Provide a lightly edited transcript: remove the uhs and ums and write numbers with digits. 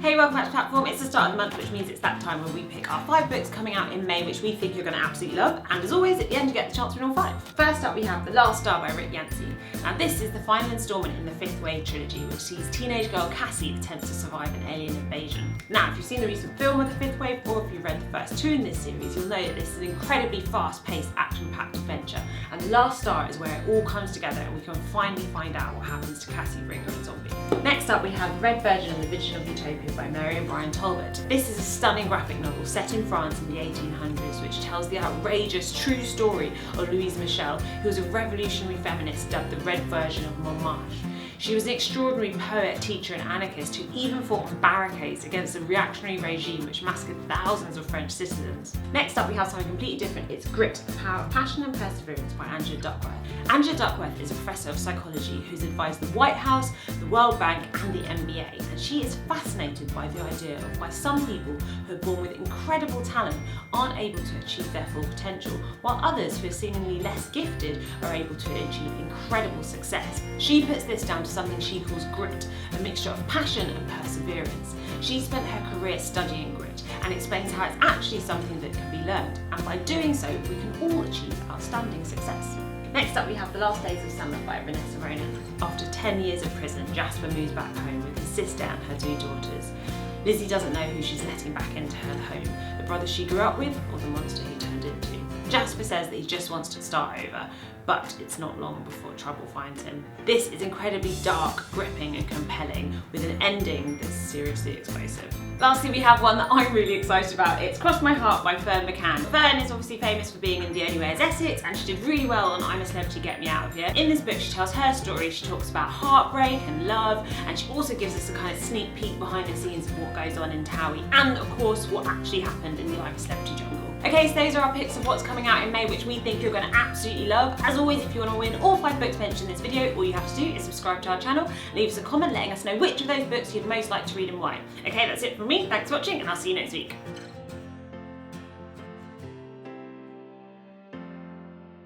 Hey, welcome back to Platform. It's the start of the month, which means it's that time when we pick our 5 books coming out in May, which we think you're going to absolutely love. And as always, at the end you get the chance to win all 5. First up, we have The Last Star by Yancey. Now this is the final instalment in the 5th Wave trilogy, which sees teenage girl Cassie attempt to survive an alien invasion. Now, if you've seen the recent film of the 5th Wave, or if you've read the first 2 in this series, you'll know that this is an incredibly fast-paced, action-packed adventure. And The Last Star is where it all comes together and we can finally find out what happens to Cassie Ringer and Zombie. Next up, we have the red version of The Vision of Utopia by Mary and Bryan Talbot. This is a stunning graphic novel set in France in the 1800s, which tells the outrageous true story of Louise Michel, who was a revolutionary feminist dubbed the red version of Montmartre. She was an extraordinary poet, teacher and anarchist who even fought on barricades against a reactionary regime which massacred thousands of French citizens. Next up, we have something completely different. It's Grit, The Power of Passion and Perseverance by Duckworth. Duckworth is a professor of psychology who's advised the White House, the World Bank and the NBA, and she is fascinated by the idea of why some people who are born with incredible talent aren't able to achieve their full potential, while others who are seemingly less gifted are able to achieve incredible success. She puts this down to something she calls grit, a mixture of passion and perseverance. She spent her career studying grit and explains how it's actually something that can be learned, and by doing so we can all achieve outstanding success. Next up, we have The Last Days of Summer by Vanessa. After 10 years of prison, Jasper moves back home with his sister and her 2 daughters. Lizzie doesn't know who she's letting back into her home, the brother she grew up with or the monster he turned into. Jasper says that he just wants to start over, but it's not long before trouble finds him. This is incredibly dark, gripping and compelling, with an ending that's seriously explosive. Lastly, we have one that I'm really excited about. It's Cross My Heart by Ferne McCann. Ferne is obviously famous for being in The Only Way is Essex, and she did really well on I'm a Celebrity, Get Me Out of Here. In this book, she tells her story. She talks about heartbreak and love, and she also gives us a kind of sneak peek behind the scenes of what goes on in Towie, and of course, what actually happened in the I'm a Celebrity jungle. Okay, so those are our picks of what's coming out in May, which we think you're going to absolutely love. As always, if you want to win all 5 books mentioned in this video, all you have to do is subscribe to our channel, leave us a comment letting us know which of those books you'd most like to read and why. Okay, that's it from me. Thanks for watching, and I'll see you next week.